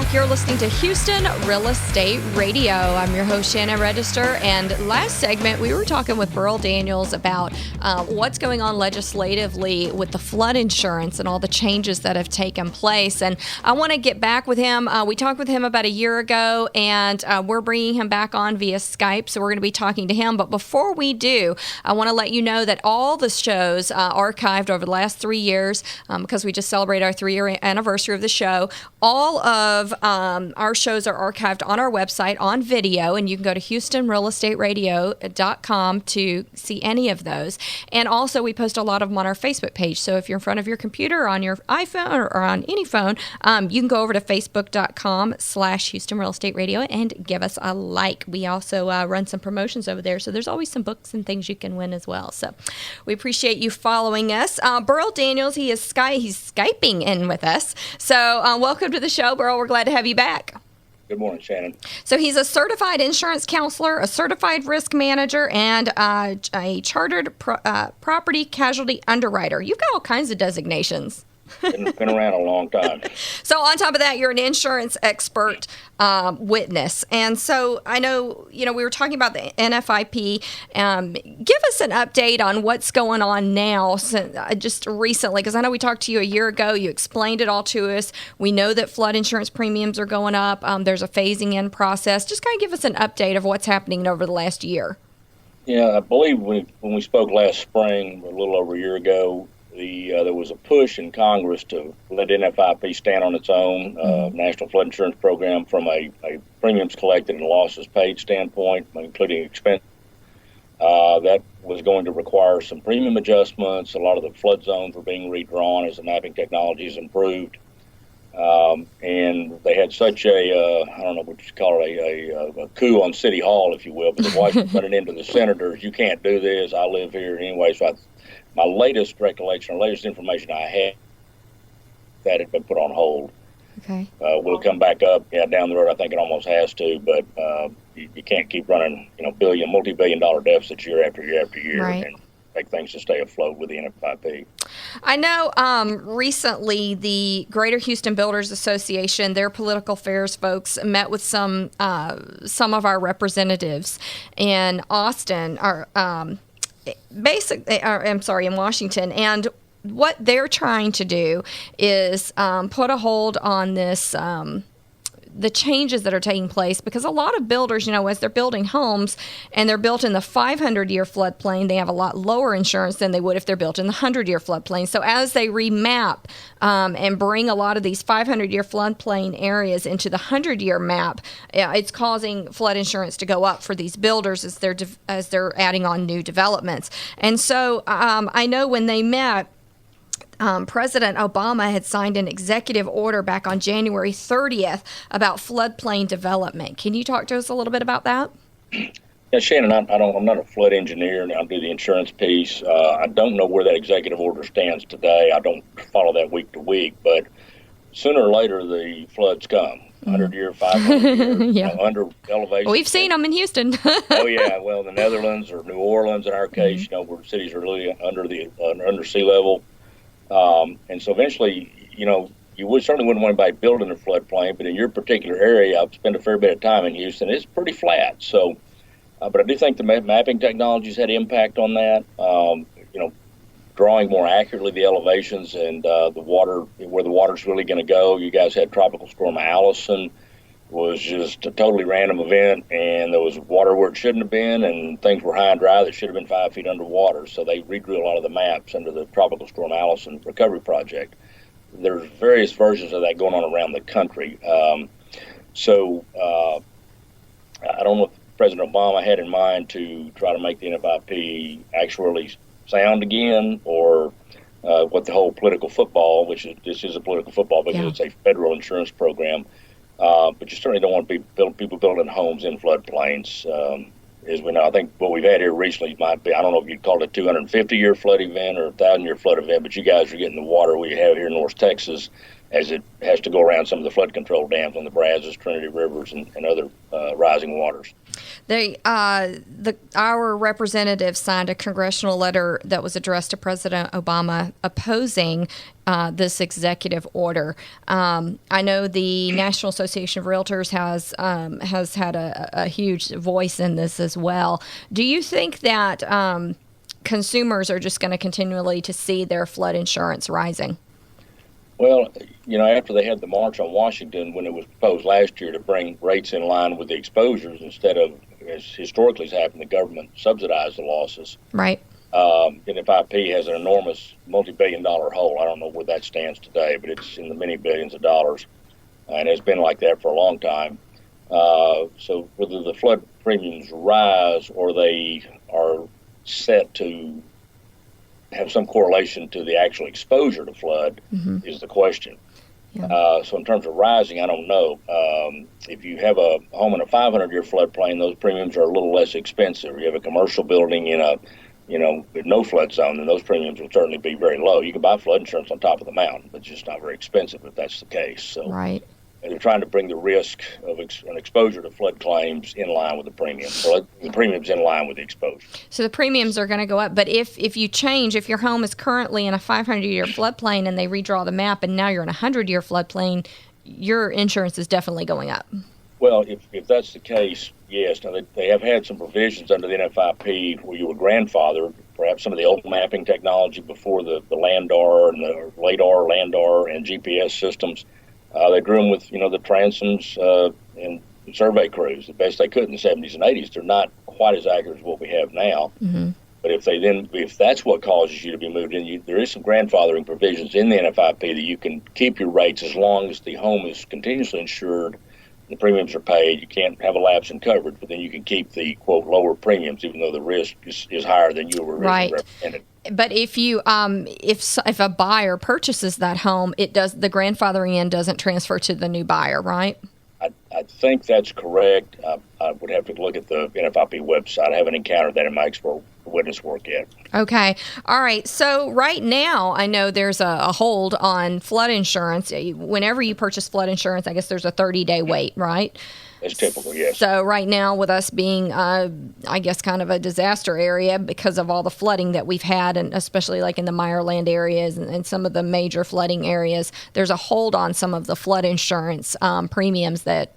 back. You're listening to Houston Real Estate Radio. I'm your host, Shannon Register. And last segment, we were talking with Burl Daniels about what's going on legislatively with the flood insurance and all the changes that have taken place. And I want to get back with him. We talked with him about a year ago, and we're bringing him back on via Skype. So we're going to be talking to him. But before we do, I want to let you know that all the shows archived over the last 3 years, because we just celebrated our 3-year anniversary of the show, all of our shows are archived on our website on video, and you can go to HoustonRealEstateRadio.com to see any of those. And also, we post a lot of them on our Facebook page. So if you're in front of your computer or on your iPhone or on any phone, you can go over to Facebook.com/Houston Real Estate Radio and give us a like. We also run some promotions over there, so there's always some books and things you can win as well. So we appreciate you following us. Burl Daniels, he's Skyping in with us. So welcome to the show, Burl. We're glad to have you back. Good morning, Shannon. So he's a certified insurance counselor, a certified risk manager, and a chartered property casualty underwriter. You've got all kinds of designations. Been around a long time. So on top of that, you're an insurance expert witness. And so I know, we were talking about the NFIP. Give us an update on what's going on now, just recently, because I know we talked to you a year ago. You explained it all to us. We know that flood insurance premiums are going up. There's a phasing in process. Just kind of give us an update of what's happening over the last year. Yeah, I believe when we spoke last spring, a little over a year ago, there was a push in Congress to let NFIP stand on its own, National Flood Insurance Program, from a premiums collected and losses paid standpoint, including expense. That was going to require some premium adjustments. A lot of the flood zones were being redrawn as the mapping technologies improved. And they had such I don't know what you call it, a coup on City Hall, if you will, but the Washington put it into the senators. You can't do this. I live here anyway. So my latest recollection, or latest information I had, that had been put on hold. Okay. Will it come back up? Yeah, down the road, I think it almost has to, but you can't keep running, multi-billion-dollar deficits year after year after year, right, and take things to stay afloat with the NFIP. I know recently the Greater Houston Builders Association, their political affairs folks, met with some of our representatives in Austin, in Washington, and what they're trying to do is put a hold on this, the changes that are taking place, because a lot of builders, as they're building homes and they're built in the 500-year floodplain, they have a lot lower insurance than they would if they're built in the 100-year floodplain. So as they remap and bring a lot of these 500-year floodplain areas into the 100-year map, it's causing flood insurance to go up for these builders as they're adding on new developments. And so I know when they met, President Obama had signed an executive order back on January 30th about floodplain development. Can you talk to us a little bit about that? Yeah, Shannon, I'm not a flood engineer, and I do the insurance piece. I don't know where that executive order stands today. I don't follow that week to week, but sooner or later the floods come. 100-year, 500-year, yeah, under elevation. We've seen them in Houston. Oh yeah, well, the Netherlands or New Orleans in our case, where cities are really under sea level. And so eventually, you certainly wouldn't want anybody building a floodplain, but in your particular area, I've spent a fair bit of time in Houston. It's pretty flat. So, but I do think the mapping technologies had impact on that. Drawing more accurately the elevations and the water, where the water's really going to go. You guys had Tropical Storm Allison, was just a totally random event, and there was water where it shouldn't have been, and things were high and dry that should have been 5 feet underwater. So they redrew a lot of the maps under the Tropical Storm Allison Recovery Project. There's various versions of that going on around the country. I don't know if President Obama had in mind to try to make the NFIP actually sound again, or what the whole political football, this is a political football because it's a federal insurance program. But you certainly don't want to be people building homes in floodplains. As we know, I think what we've had here recently might be, I don't know if you'd call it a 250-year flood event or a 1,000-year flood event, but you guys are getting the water we have here in North Texas as it has to go around some of the flood control dams on the Brazos, Trinity Rivers, and other rising waters. Our representative signed a congressional letter that was addressed to President Obama opposing this executive order. I know the National Association of Realtors has had a huge voice in this as well. Do you think that consumers are just going to continually to see their flood insurance rising? Well, after they had the march on Washington, when it was proposed last year to bring rates in line with the exposures instead of, as historically has happened, the government subsidized the losses. Right. NFIP has an enormous multi-billion-dollar hole. I don't know where that stands today, but it's in the many billions of dollars, and it's been like that for a long time. So whether the flood premiums rise or they are set to have some correlation to the actual exposure to flood is the question. Yeah. So in terms of rising, I don't know. If you have a home in a 500-year floodplain, those premiums are a little less expensive. You have a commercial building in a, with no flood zone, then those premiums will certainly be very low. You can buy flood insurance on top of the mountain, but it's just not very expensive if that's the case. So right. And they're trying to bring the risk of an exposure to flood claims in line with the premium. So the premium's in line with the exposure. So the premiums are going to go up. But if your home is currently in a 500-year floodplain and they redraw the map and now you're in a 100-year floodplain, your insurance is definitely going up. Well, if that's the case, yes. Now, they have had some provisions under the NFIP where you were grandfathered, perhaps some of the old mapping technology before the LANDAR and the LADAR, LANDAR, and GPS systems. They drew them with, the transoms and survey crews the best they could in the 70s and 80s. They're not quite as accurate as what we have now. Mm-hmm. But if that's what causes you to be moved in, there is some grandfathering provisions in the NFIP that you can keep your rates as long as the home is continuously insured, the premiums are paid. You can't have a lapse in coverage, but then you can keep the, quote, lower premiums, even though the risk is higher than you were originally represented. But if if a buyer purchases that home, the grandfathering in doesn't transfer to the new buyer, right? I think that's correct. I would have to look at the NFIP website. I haven't encountered that in my expert witness work yet. Okay. All right. So right now, I know there's a hold on flood insurance. Whenever you purchase flood insurance, I guess there's a 30-day wait, right? That's typical, yes. So right now, with us being, I guess, kind of a disaster area because of all the flooding that we've had, and especially like in the Meyerland areas and some of the major flooding areas, there's a hold on some of the flood insurance premiums that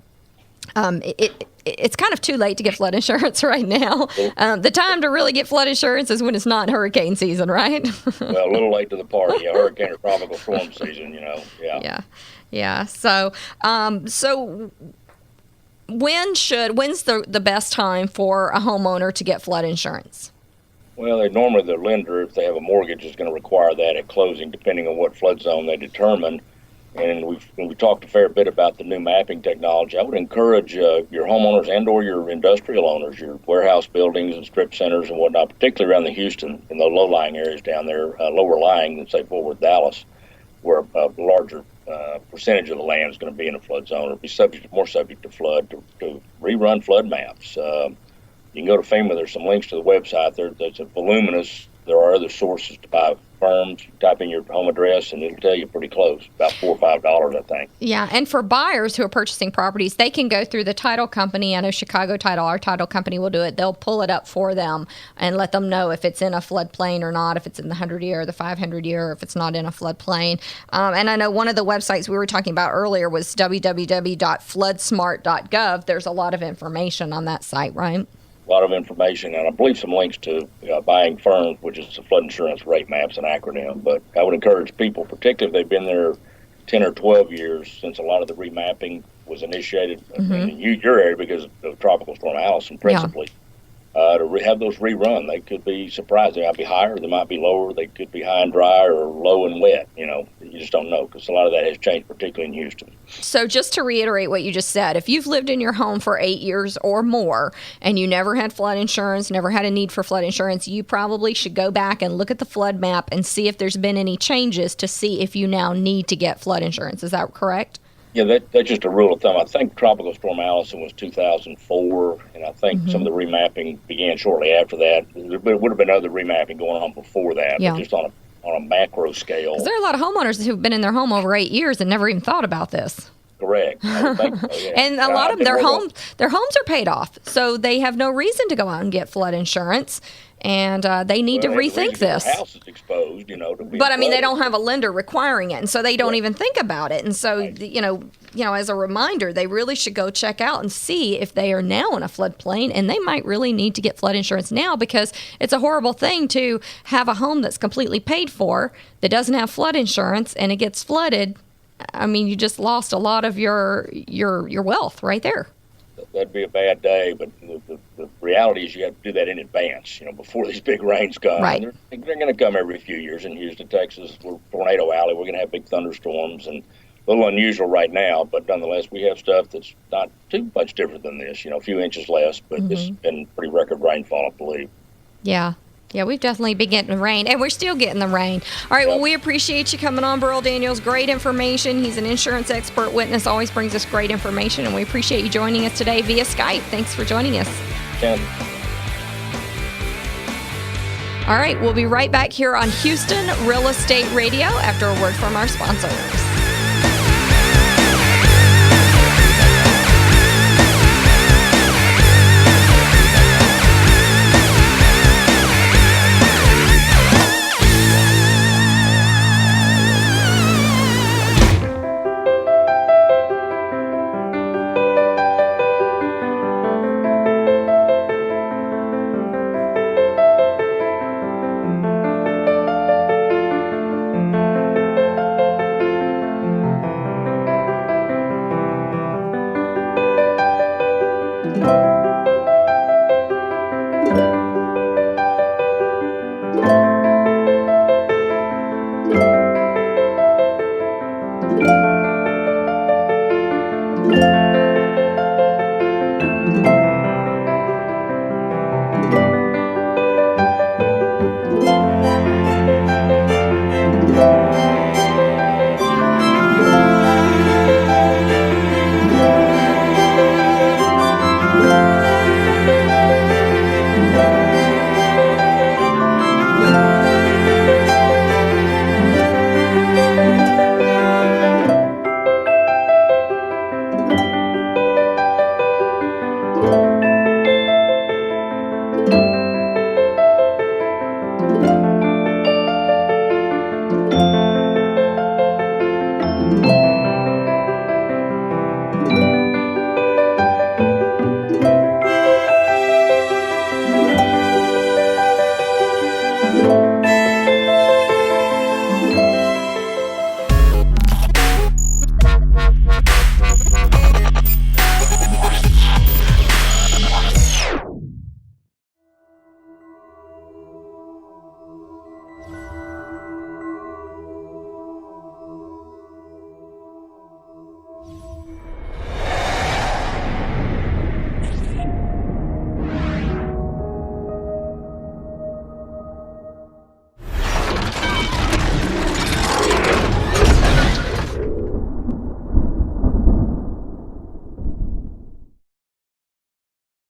it's kind of too late to get flood insurance right now. The time to really get flood insurance is when it's not hurricane season, right? Well, a little late to the party. Hurricane or tropical storm season, Yeah. So, when's the best time for a homeowner to get flood insurance? Well, normally the lender, if they have a mortgage, is going to require that at closing, depending on what flood zone they determine. And we talked a fair bit about the new mapping technology. I would encourage your homeowners and or your industrial owners, your warehouse buildings and strip centers and whatnot, particularly around the Houston and the low-lying areas down there, lower lying than, say, Fort Worth, Dallas, where a larger percentage of the land is going to be in a flood zone or be more subject to flood, to rerun flood maps. You can go to FEMA. There's some links to the website. There's a voluminous. There are other sources to buy firms. You type in your home address, and it'll tell you pretty close, about $4 or $5, I think. Yeah, and for buyers who are purchasing properties, they can go through the title company. I know Chicago Title, our title company, will do it. They'll pull it up for them and let them know if it's in a floodplain or not, if it's in the 100-year or the 500-year, or if it's not in a floodplain. And I know one of the websites we were talking about earlier was www.floodsmart.gov. There's a lot of information on that site, right? A lot of information, and I believe some links to buying firms, which is the flood insurance rate maps, an acronym. But I would encourage people, particularly if they've been there 10 or 12 years since a lot of the remapping was initiated in your area because of Tropical Storm Allison, principally, to have those rerun. They could be surprised. They might be higher, they might be lower. They could be high and dry or low and wet. You just don't know because a lot of that has changed, particularly in Houston. So just to reiterate what you just said, if you've lived in your home for 8 years or more and you never had flood insurance, never had a need for flood insurance, you probably should go back and look at the flood map and see if there's been any changes to see if you now need to get flood insurance. Is that correct? Yeah, that's just a rule of thumb. I think Tropical Storm Allison was 2004, and I think some of the remapping began shortly after that. There would have been other remapping going on before that, but just on on a macro scale. Because there are a lot of homeowners who've been in their home over 8 years and never even thought about this. Correct. I would think so, yeah. And a lot of them, their homes are paid off, so they have no reason to go out and get flood insurance. And they need to rethink this. Their house is exposed, to being But I mean, they flooded. don't have a lender requiring it, and so they don't even think about it. And so, as a reminder, they really should go check out and see if they are now in a floodplain, and they might really need to get flood insurance now, because it's a horrible thing to have a home that's completely paid for that doesn't have flood insurance, and it gets flooded. I mean, you just lost a lot of your wealth right there. That'd be a bad day, but the reality is you have to do that in advance, before these big rains come. Right. And they're going to come every few years in Houston, Texas. We're Tornado Alley. We're going to have big thunderstorms, and a little unusual right now, but nonetheless, we have stuff that's not too much different than this, a few inches less, but it's been pretty record rainfall, I believe. Yeah. Yeah, we've definitely been getting the rain, and we're still getting the rain. All right, well, we appreciate you coming on, Burl Daniels. Great information. He's an insurance expert witness, always brings us great information, and we appreciate you joining us today via Skype. Thanks for joining us. Shannon. All right, we'll be right back here on Houston Real Estate Radio after a word from our sponsors.